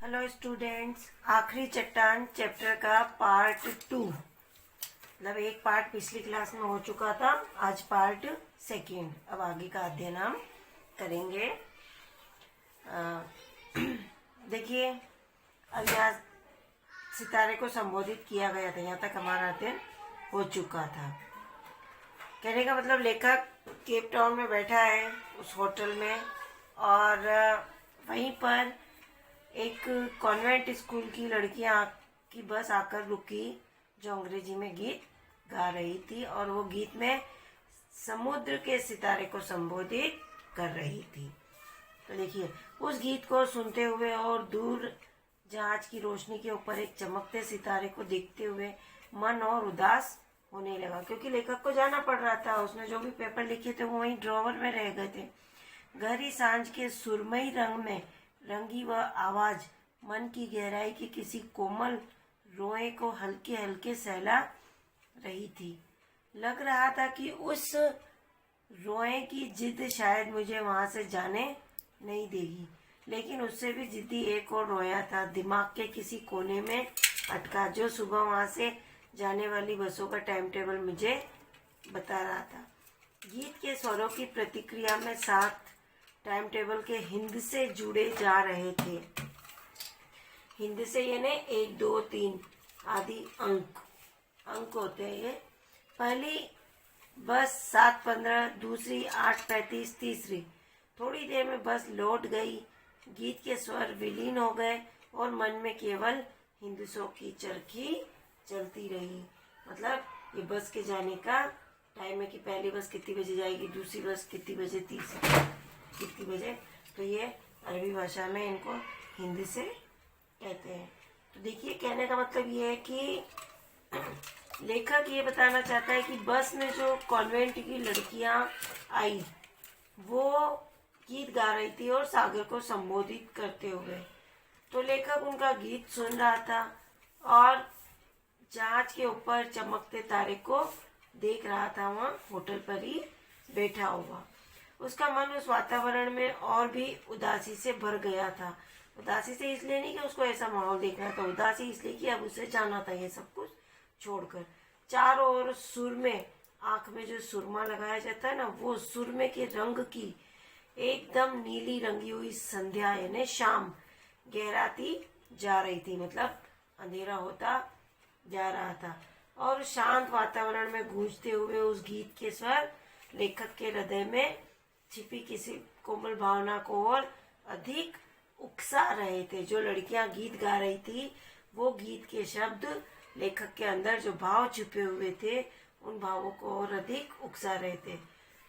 Hello students, आखिरी चट्टान chapter का पार्ट 2 मतलब एक पार्ट पिछली क्लास में हो चुका था। आज पार्ट सेकंड, अब आगे का अध्ययन हम करेंगे। देखिए, अब यहाँ सितारे को संबोधित किया गया था, यहाँ तक हमारा अध्ययन हो चुका था। कहने का मतलब लेखक केप टाउन में बैठा है उस होटल में, और वहीं पर एक कॉन्वेंट स्कूल की लड़कियां की बस आकर रुकी जो अंग्रेजी में गीत गा रही थी, और वो गीत में समुद्र के सितारे को संबोधित कर रही थी। तो देखिए, उस गीत को सुनते हुए और दूर जहाज की रोशनी के ऊपर एक चमकते सितारे को देखते हुए मन और उदास होने लगा, क्योंकि लेखक को जाना पड़ रहा था। उसने जो भी पेपर लिखे थे वो वहीं ड्रॉवर में रह गए थे। गहरी सांझ के सुरमई रंग में रंगी वह आवाज मन की गहराई के किसी कोमल रोए को हल्के हल्के सहला रही थी। लग रहा था कि उस रोए की जिद शायद मुझे वहां से जाने नहीं देगी, लेकिन उससे भी जिद्दी एक और रोया था, दिमाग के किसी कोने में अटका, जो सुबह वहां से जाने वाली बसों का टाइम टेबल मुझे बता रहा था। गीत के स्वरों की प्रतिक्रिया में साथ टाइम टेबल के हिंद से जुड़े जा रहे थे। हिंद से यानी 1, 2, 3 आदि अंक होते हैं। ये पहली बस 7:15, दूसरी 8:35, तीसरी। थोड़ी देर में बस लौट गई। गीत के स्वर विलीन हो गए और मन में केवल हिंदुसों की चरखी चलती रही। मतलब ये बस के जाने का टाइम है कि पहली बस कितनी बजे जाएगी, दूसरी बस कितनी बजे, तीसरी कितनी बजे। तो ये अरबी भाषा में इनको हिंदी से कहते हैं। तो देखिए, कहने का मतलब ये है कि लेखक ये बताना चाहता है कि बस में जो कॉन्वेंट की लड़कियां आई वो गीत गा रही थी और सागर को संबोधित करते हुए। तो लेखक उनका गीत सुन रहा था और जहाज के ऊपर चमकते तारे को देख रहा था, वहाँ होटल पर ही बैठा हुआ। उसका मन उस वातावरण में और भी उदासी से भर गया था। उदासी से इसलिए नहीं कि उसको ऐसा माहौल देखना था, उदासी इसलिए कि अब उसे जाना था ये सब कुछ छोड़कर। चारों ओर सुरमे, आंख में जो सुरमा लगाया जाता है ना, वो सुरमे के रंग की एकदम नीली रंगी हुई संध्या यानी शाम गहराती जा रही थी, मतलब अंधेरा होता जा रहा था। और शांत वातावरण में गूंजते हुए उस गीत के स्वर लेखक के हृदय में छिपी किसी कोमल भावना को और अधिक उकसा रहे थे। जो लड़कियां गीत गा रही थी वो गीत के शब्द लेखक के अंदर जो भाव छुपे हुए थे उन भावों को और अधिक उकसा रहे थे।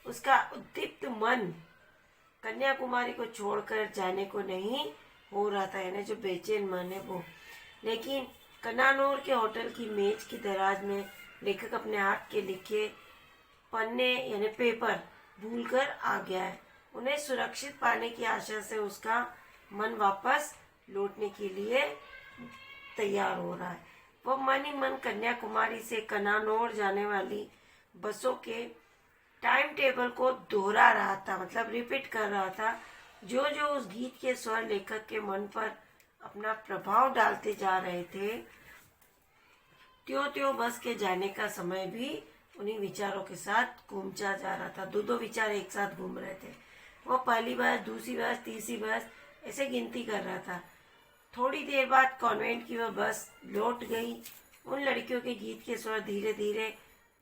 उसका उद्दीप्त मन कन्याकुमारी को छोड़कर जाने को नहीं हो रहा था, यानी जो बेचैन मन है वो। लेकिन कन्नानौर के होटल की मेज की दराज में लेखक अपने हाथ के लिखे पन्ने यानी पेपर भूलकर आ गया है। उन्हें सुरक्षित पाने की आशा से उसका मन वापस लौटने के लिए तैयार हो रहा है। वह मन ही मन कन्याकुमारी से कन्नानौर जाने वाली बसों के टाइम टेबल को दोहरा रहा था, मतलब रिपीट कर रहा था। जो जो उस गीत के स्वर लेखक के मन पर अपना प्रभाव डालते जा रहे थे, त्यों त्यों बस के जाने का समय भी उन्हीं विचारों के साथ घूमता जा रहा था। दो विचार एक साथ घूम रहे थे। वो पहली बस, दूसरी बस, तीसरी बस ऐसे गिनती कर रहा था। थोड़ी देर बाद कॉन्वेंट की वह बस लौट गई। उन लड़कियों के गीत के स्वर धीरे धीरे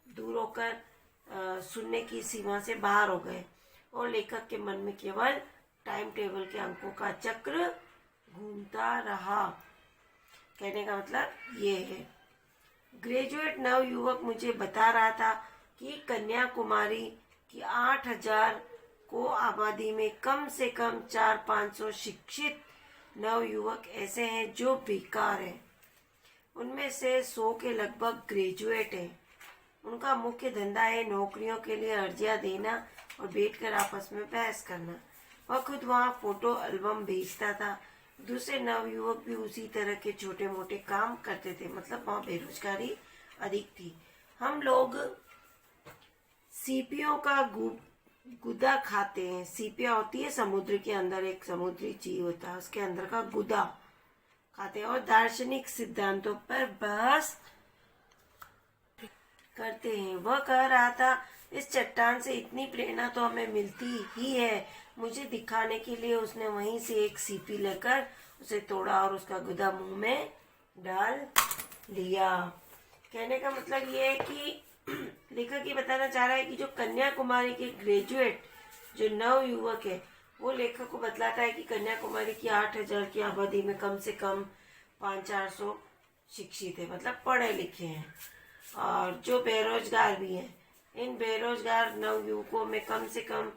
दूर होकर सुनने की सीमा से बाहर हो गए और लेखक के मन में केवल टाइम टेबल के अंकों का चक्र घूमता रहा। कहने का मतलब ये है। ग्रेजुएट नव युवक मुझे बता रहा था कि कन्याकुमारी की 8,000 को आबादी में कम से कम 400-500 शिक्षित नव युवक ऐसे हैं जो बेकार हैं। उनमें से 100 के लगभग ग्रेजुएट हैं। उनका मुख्य धंधा है नौकरियों के लिए अर्जियां देना और बैठकर आपस में बहस करना। वह खुद वहाँ फोटो एल्बम बेचता था। दूसरे नवयुवक भी उसी तरह के छोटे मोटे काम करते थे, मतलब वहाँ बेरोजगारी अधिक थी। हम लोग सीपियों का गुदा खाते हैं। सीपिया होती है समुद्र के अंदर, एक समुद्री जीव होता है, उसके अंदर का गुदा खाते हैं और दार्शनिक सिद्धांतों पर बहस करते हैं। वह कह रहा था, इस चट्टान से इतनी प्रेरणा तो हमें मिलती ही है। मुझे दिखाने के लिए उसने वहीं से एक सीपी लेकर उसे तोड़ा और उसका गुदा मुंह में डाल लिया। कहने का मतलब ये है कि लेखक ये बताना चाह रहा है कि जो कन्याकुमारी के ग्रेजुएट जो नव युवक है, वो लेखक को बतलाता है कि कन्याकुमारी की 8,000 की आबादी में कम से कम 500-400 शिक्षित है, मतलब पढ़े लिखे हैं। और जो बेरोजगार भी हैं, इन बेरोजगार नव युवकों में कम से कम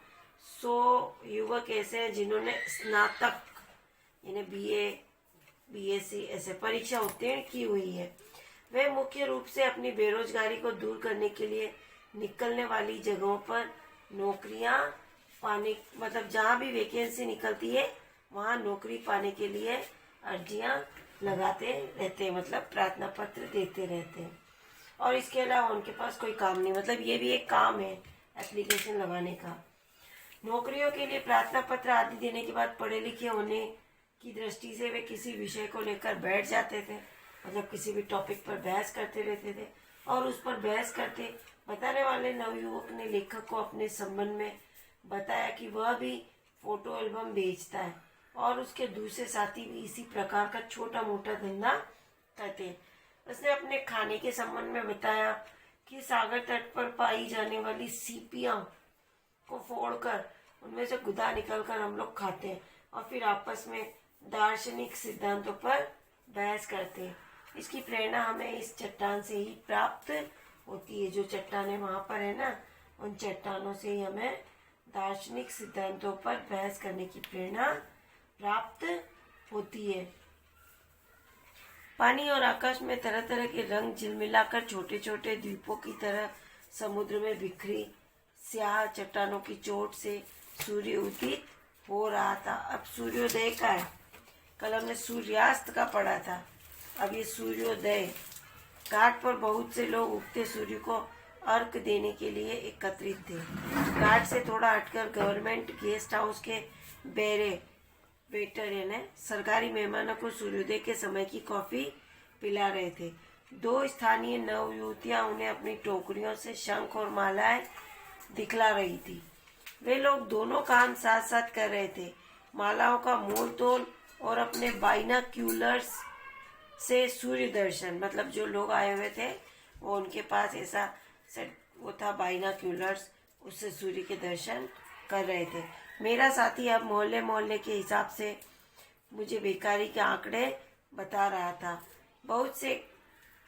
100 युवक ऐसे हैं जिन्होंने स्नातक यानी BA BSc ऐसे परीक्षा उत्तीर्ण की हुई है। वे मुख्य रूप से अपनी बेरोजगारी को दूर करने के लिए निकलने वाली जगहों पर नौकरियां पाने, मतलब जहाँ भी वैकेंसी निकलती है वहाँ नौकरी पाने के लिए अर्जियां लगाते रहते हैं, मतलब प्रार्थना पत्र देते रहते हैं। और इसके अलावा उनके पास कोई काम नहीं, मतलब ये भी एक काम है एप्लीकेशन लगाने का। नौकरियों के लिए प्रार्थना पत्र आदि देने के बाद पढ़े लिखे होने की दृष्टि से वे किसी विषय को लेकर बैठ जाते थे, मतलब किसी भी टॉपिक पर बहस करते रहते थे। और उस पर बहस करते बताने वाले नवयुवक ने लेखक को अपने संबंध में बताया कि वह भी फोटो एल्बम बेचता है और उसके दूसरे साथी भी इसी प्रकार का छोटा मोटा धंधा करते हैं। उसने अपने खाने के संबंध में बताया कि सागर तट पर पाई जाने वाली सीपियां को फोड़कर उनमें से गुदा निकलकर हम लोग खाते हैं और फिर आपस में दार्शनिक सिद्धांतों पर बहस करते हैं। इसकी प्रेरणा हमें इस चट्टान से ही प्राप्त होती है। जो चट्टानें वहाँ पर है ना, उन चट्टानों से ही हमें दार्शनिक सिद्धांतों पर बहस करने की प्रेरणा प्राप्त होती है। पानी और आकाश में तरह तरह के रंग झिलमिलाकर छोटे छोटे द्वीपों की तरह समुद्र में बिखरी स्याह चट्टानों की चोट से सूर्य उदित हो रहा था। अब सूर्योदय का है, कल हमने सूर्यास्त का पढ़ा था, अब ये सूर्योदय। घाट पर बहुत से लोग उगते सूर्य को अर्घ देने के लिए एकत्रित थे। घाट से थोड़ा हटकर गवर्नमेंट गेस्ट हाउस के वेटर यानी सरकारी मेहमानों को सूर्योदय के समय की कॉफी पिला रहे थे। 2 स्थानीय नवयुवतियां उन्हें अपनी टोकरियों से शंख और मालाएं दिखला रही थी। वे लोग दोनों काम साथ साथ कर रहे थे, मालाओं का मोल तोल और अपने बाइनाक्यूलर्स से सूर्य दर्शन। मतलब जो लोग आए हुए थे वो उनके पास ऐसा सेट वो था बाइनाक्यूलर्स, उससे सूर्य के दर्शन कर रहे थे। मेरा साथी अब मोहल्ले मोहल्ले के हिसाब से मुझे बेकारी के आंकड़े बता रहा था। बहुत से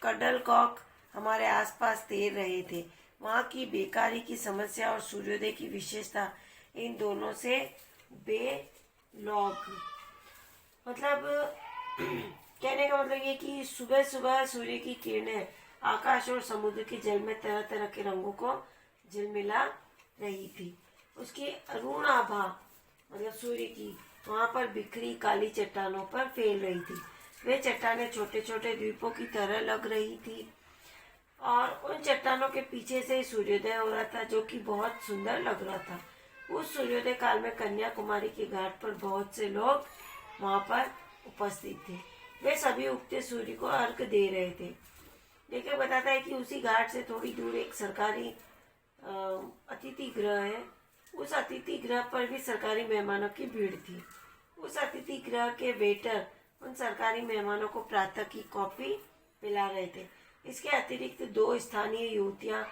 कडल कॉक हमारे आसपास तैर रहे थे। वहाँ की बेकारी की समस्या और सूर्योदय की विशेषता इन दोनों से बेलौग, मतलब कहने का मतलब ये कि सुबह सुबह सूर्य की किरणें आकाश और समुद्र के जल में तरह तरह के रंगों को झिलमिला रही थी। उसकी अरुण आभा मतलब सूर्य की वहां पर बिखरी काली चट्टानों पर फैल रही थी। वे चट्टानें छोटे छोटे द्वीपों की तरह लग रही थी और उन चट्टानों के पीछे से सूर्योदय हो रहा था, जो कि बहुत सुंदर लग रहा था। उस सूर्योदय काल में कन्याकुमारी के घाट पर बहुत से लोग वहां पर उपस्थित थे। वे सभी उगते सूर्य को अर्घ दे रहे थे। लेखक बताता है कि उसी घाट से थोड़ी दूर एक सरकारी अतिथि गृह है। उस अतिथि गृह पर भी सरकारी मेहमानों की भीड़ थी। उस अतिथि गृह के वेटर उन सरकारी मेहमानों को प्रातः की कॉफी पिला रहे थे। इसके अतिरिक्त 2 स्थानीय युवतियां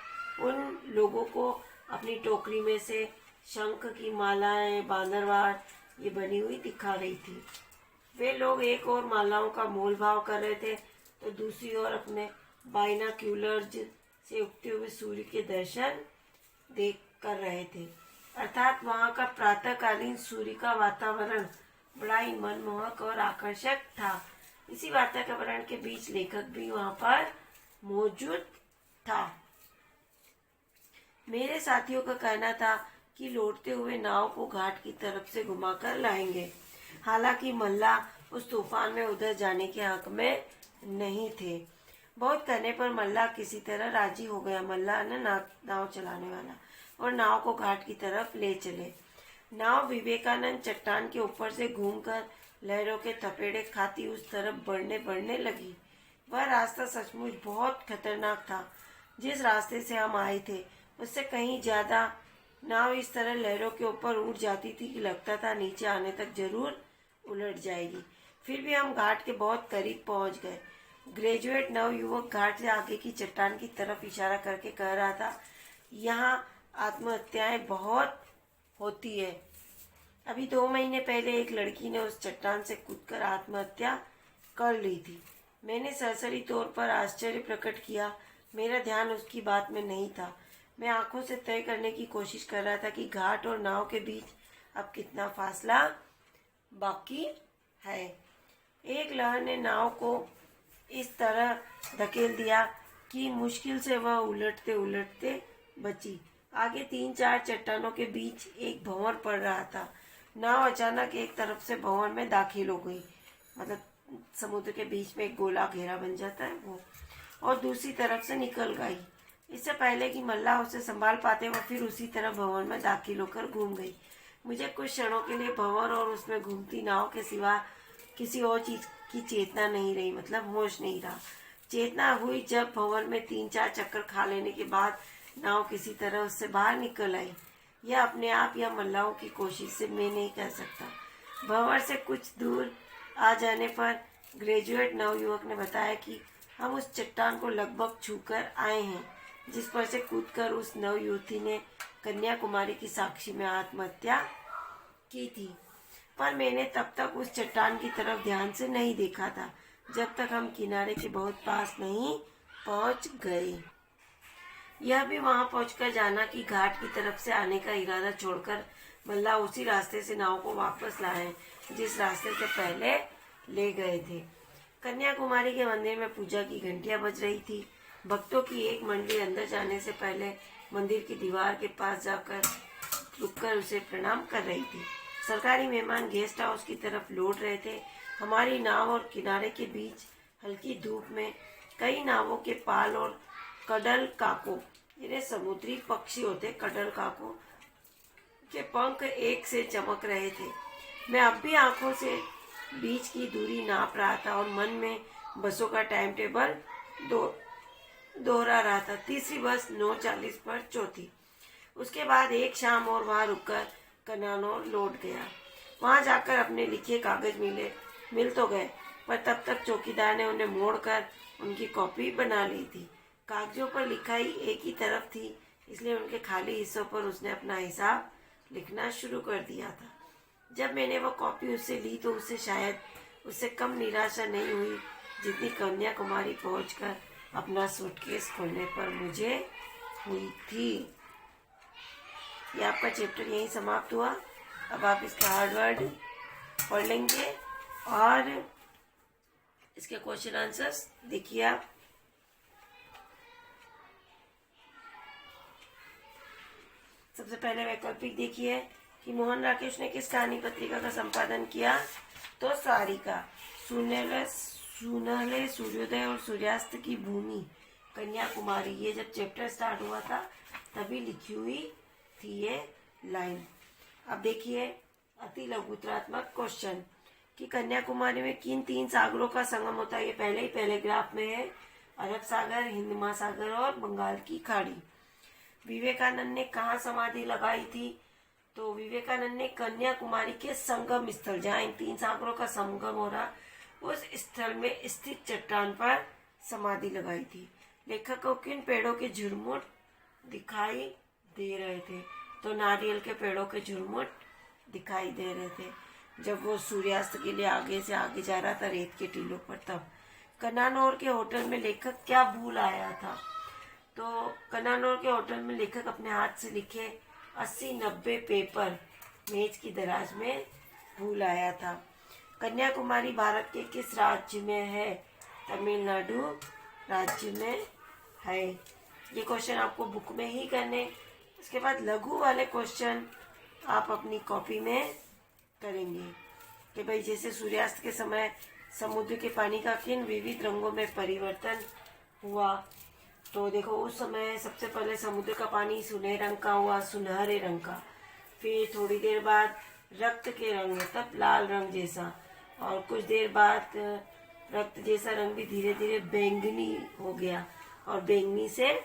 उन लोगों को अपनी टोकरी में से शंख की मालाएं बांदरवार ये बनी हुई दिखा रही थी। वे लोग एक और मालाओं का मोल भाव कर रहे थे तो दूसरी ओर अपने बाइनाक्यूलर्स से उगते हुए सूर्य के दर्शन देख कर रहे थे। अर्थात वहाँ का प्रातःकालीन सूर्य का वातावरण बड़ा ही मनमोहक और आकर्षक था। इसी वातावरण के बीच लेखक भी वहाँ पर मौजूद था। मेरे साथियों का कहना था कि लौटते हुए नाव को घाट की तरफ से घुमाकर लाएंगे। हालांकि मल्ला उस तूफान में उधर जाने के हक में नहीं थे। बहुत कहने पर मल्ला किसी तरह राजी हो गया। मल्ला ने नाव चलाने वाला और नाव को घाट की तरफ ले चले। नाव विवेकानंद चट्टान के ऊपर से घूमकर लहरों के थपेड़े खाती उस तरफ बढ़ने लगी। वह रास्ता सचमुच बहुत खतरनाक था। जिस रास्ते से हम आए थे उससे कहीं ज्यादा नाव इस तरह लहरों के ऊपर उठ जाती थी कि लगता था नीचे आने तक जरूर उलट जाएगी। फिर भी हम घाट के बहुत करीब पहुंच गए। ग्रेजुएट नवयुवक घाट से आगे की चट्टान की तरफ इशारा करके कह रहा था, यहाँ आत्महत्याएं बहुत होती है। अभी 2 महीने पहले एक लड़की ने उस चट्टान से कूदकर आत्महत्या कर ली थी। मैंने सरसरी तौर पर आश्चर्य प्रकट किया। मेरा ध्यान उसकी बात में नहीं था। मैं आंखों से तय करने की कोशिश कर रहा था कि घाट और नाव के बीच अब कितना फासला बाकी है। एक लहर ने नाव को इस तरह धकेल दिया कि मुश्किल से वह उलटते उलटते बची। आगे 3-4 चट्टानों के बीच एक भंवर पड़ रहा था। नाव अचानक एक तरफ से भंवर में दाखिल हो गई, मतलब समुद्र के बीच में एक गोला घेरा बन जाता है वो, और दूसरी तरफ से निकल गई। इससे पहले कि मल्लाह उसे संभाल पाते वह फिर उसी तरह भंवर में दाखिल होकर घूम गई। मुझे कुछ क्षणों के लिए भंवर और उसमें घूमती नाव के सिवा किसी और चीज की चेतना नहीं रही, मतलब होश नहीं रहा। चेतना हुई जब भंवर में 3-4 चक्कर खा लेने के बाद नाव किसी तरह उससे बाहर निकल आई। यह अपने आप या मल्लाहों की कोशिश से मैं नहीं कह सकता। भंवर से कुछ दूर आ जाने पर ग्रेजुएट नवयुवक ने बताया कि हम उस चट्टान को लगभग छूकर आए हैं जिस पर से कूदकर उस नवयुवती ने कन्याकुमारी की साक्षी में आत्महत्या की थी। पर मैंने तब तक उस चट्टान की तरफ ध्यान से नहीं देखा था जब तक हम किनारे के बहुत पास नहीं पहुंच गए। यह भी वहां पहुंचकर जाना कि घाट की तरफ से आने का इरादा छोड़कर मल्लाह उसी रास्ते से नाव को वापस लाए जिस रास्ते से पहले ले गए थे। कन्याकुमारी के मंदिर में पूजा की घंटियां बज रही थी। भक्तों की एक मंडली अंदर जाने से पहले मंदिर की दीवार के पास जाकर रुककर उसे प्रणाम कर रही थी। सरकारी मेहमान गेस्ट हाउस की तरफ लौट रहे थे। हमारी नाव और किनारे के बीच हल्की धूप में कई नावों के पाल और कडल काको, इन्हें समुद्री पक्षी होते, कडल काको के पंख एक से चमक रहे थे। मैं अब भी आंखों से बीच की दूरी नाप रहा था और मन में बसों का टाइम टेबल दोहरा रहा था। तीसरी बस 9:40 पर चौथी। उसके बाद एक शाम और वहां रुककर कनानौर लौट गया। वहां जाकर अपने लिखे कागज मिल तो गए, पर तब तक चौकीदार ने उन्हें मोड़कर उनकी कॉपी बना ली थी। कागजों पर लिखाई एक ही तरफ थी, इसलिए उनके खाली हिस्सों पर उसने अपना हिसाब लिखना शुरू कर दिया था। जब मैंने वह कॉपी उससे ली तो उसे शायद उससे कम निराशा नहीं हुई जितनी कन्याकुमारी पहुंचकर अपना सूटकेस खोलने पर मुझे हुई थी। ये आपका चैप्टर यहीं समाप्त हुआ। अब आप इसका हार्ड वर्ड पढ़ लेंगे और इसके क्वेश्चन आंसर्स देखिए आप। सबसे पहले वैकल्पिक देखिए कि मोहन राकेश ने किस कहानी पत्रिका का संपादन किया, तो सारिका। सुनहले सूर्योदय और सूर्यास्त की भूमि कन्याकुमारी, ये जब चैप्टर स्टार्ट हुआ था तभी लिखी हुई थी ये लाइन। अब देखिए अति लघुत्रात्मक क्वेश्चन कि कन्याकुमारी में किन 3 सागरों का संगम होता है। ये पहले ग्राफ में है, अरब सागर, हिंद महासागर और बंगाल की खाड़ी। विवेकानंद ने कहाँ समाधि लगाई थी, तो विवेकानंद ने कन्याकुमारी के संगम स्थल, जहाँ इन 3 सागरों का संगम हो रहा, उस स्थल में स्थित चट्टान पर समाधि लगाई थी। लेखक को किन पेड़ों के झुरमुट दिखाई दे रहे थे, तो नारियल के पेड़ों के झुरमुट दिखाई दे रहे थे जब वो सूर्यास्त के लिए आगे से आगे जा रहा था रेत के टीलों पर। तब कनानौर के होटल में लेखक क्या भूल आया था, तो कनानौर के होटल में लेखक अपने हाथ से लिखे 80-90 पेपर मेज की दराज में भूल आया था। कन्याकुमारी भारत के किस राज्य में है, तमिलनाडु राज्य में है। ये क्वेश्चन आपको बुक में ही करने। इसके बाद लघु वाले क्वेश्चन आप अपनी कॉपी में करेंगे कि भाई जैसे सूर्यास्त के समय समुद्र के पानी का किन विविध रंगों में परिवर्तन हुआ, तो देखो उस समय सबसे पहले समुद्र का पानी सुनहरे रंग का हुआ, सुनहरे रंग का। फिर थोड़ी देर बाद रक्त के रंग में, तब लाल रंग जैसा। और कुछ देर बाद रक्त जैसा रंग भी धीरे धीरे बैंगनी हो गया और बैंगनी से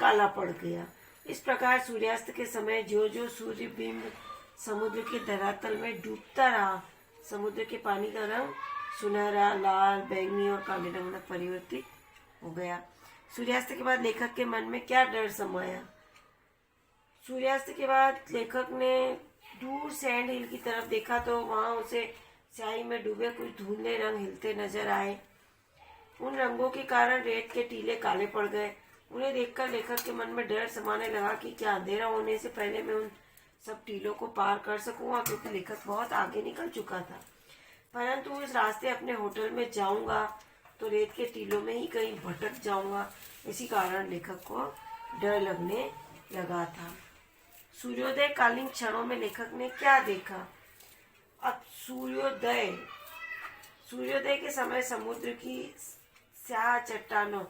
काला पड़ गया। इस प्रकार सूर्यास्त के समय जो जो सूर्य बिंब समुद्र के धरातल में डूबता रहा, समुद्र के पानी का रंग सुनहरा, लाल, बैंगनी और काले रंग में परिवर्तित हो गया। सूर्यास्त के बाद लेखक के मन में क्या डर समाया? सूर्यास्त के बाद लेखक ने दूर सैंड हिल की तरफ देखा तो वहां उसे स्याही में डूबे कुछ धुंधले रंग हिलते नजर आए। उन रंगों के कारण रेत के टीले काले पड़ गए। उन्हें देखकर लेखक के मन में डर समाने लगा कि क्या अंधेरा होने से पहले मैं उन सब टीलों को पार कर सकूंगा, क्योंकि लेखक बहुत आगे निकल चुका था। परंतु इस रास्ते अपने होटल में जाऊंगा तो रेत के टीलों में ही कहीं भटक जाऊंगा। इसी कारण लेखक को डर लगने लगा था। सूर्योदय कालीन क्षणों में लेखक ने क्या देखा? अब सूर्योदय के समय समुद्र की स्याह चट्टानों,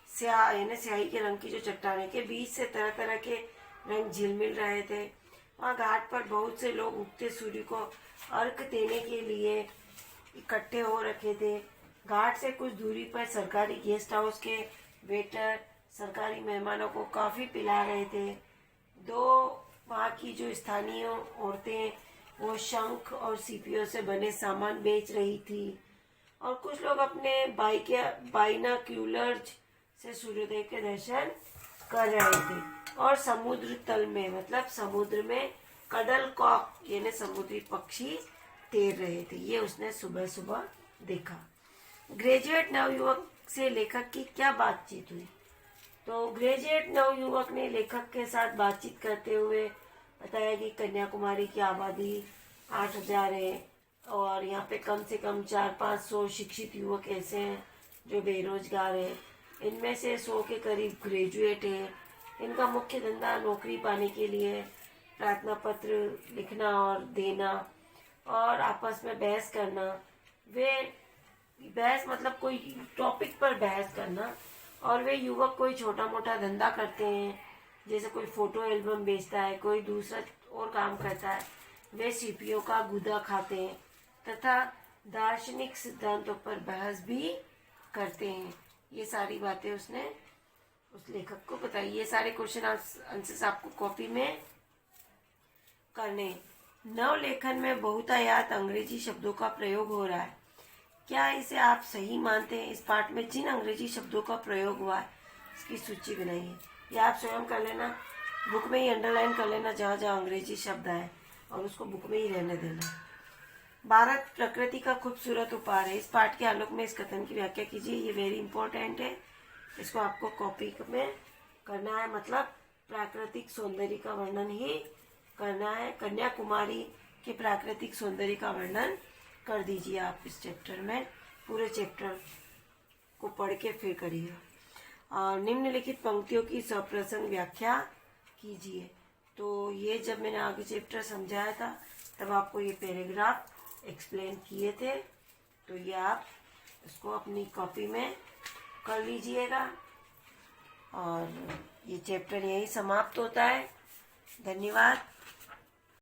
स्याह यानी स्याही के रंग की जो चट्टानें के बीच से तरह तरह के रंग झिलमिल रहे थे। वहाँ घाट पर बहुत से लोग उगते सूर्य को अर्घ देने के लिए इकट्ठे हो रखे थे। घाट से कुछ दूरी पर सरकारी गेस्ट हाउस के वेटर सरकारी मेहमानों को कॉफी पिला रहे थे। दो वहाँ की जो स्थानीय औरतें वो शंख और सीपियों से बने सामान बेच रही थी और कुछ लोग अपने बाइनाक्यूलर्स से सूर्योदय के दर्शन कर रहे थे। और समुद्र तल में मतलब समुद्र में कडल कॉक यानी समुद्री पक्षी तैर रहे थे। ये उसने सुबह सुबह देखा। ग्रेजुएट नवयुवक से लेखक की क्या बातचीत हुई? तो ग्रेजुएट नवयुवक ने लेखक के साथ बातचीत करते हुए बताया कि कन्याकुमारी की आबादी 8,000 है और यहाँ पे कम से कम 400-500 शिक्षित युवक ऐसे हैं जो बेरोजगार हैं। इनमें से 100 के करीब ग्रेजुएट हैं। इनका मुख्य धंधा नौकरी पाने के लिए प्रार्थना पत्र लिखना और देना और आपस में बहस करना। वे बहस मतलब कोई टॉपिक पर बहस करना। और वे युवक कोई छोटा मोटा धंधा करते हैं, जैसे कोई फोटो एल्बम बेचता है, कोई दूसरा और काम करता है। वे सीपियों का गुदा खाते हैं तथा दार्शनिक सिद्धांतों पर बहस भी करते हैं। ये सारी बातें उसने उस लेखक को बताई। ये सारे क्वेश्चन आंसर्स आपको कॉपी में करने। नवलेखन में बहुतायात अंग्रेजी शब्दों का प्रयोग हो रहा है, क्या इसे आप सही मानते हैं? इस पाठ में जिन अंग्रेजी शब्दों का प्रयोग हुआ है इसकी सूची बनाइए। ये आप स्वयं कर लेना, बुक में ही अंडरलाइन कर लेना जहाँ जहाँ अंग्रेजी शब्द आए और उसको बुक में ही रहने देना। भारत प्रकृति का खूबसूरत उपहार है। इस पाठ के आलोक में इस कथन की व्याख्या कीजिए। ये वेरी इंपॉर्टेंट है, इसको आपको कॉपी में करना है। मतलब प्राकृतिक सौंदर्य का वर्णन ही करना है। कन्याकुमारी के प्राकृतिक सौंदर्य का वर्णन कर दीजिए आप इस चैप्टर में। पूरे चैप्टर को पढ़ के फिर करिए। और निम्नलिखित पंक्तियों की सप्रसंग व्याख्या कीजिए। तो ये जब मैंने आगे चैप्टर समझाया था तब आपको ये पैराग्राफ एक्सप्लेन किए थे। तो ये आप इसको अपनी कॉपी में कर लीजिएगा। और ये चैप्टर यहीं समाप्त होता है। धन्यवाद।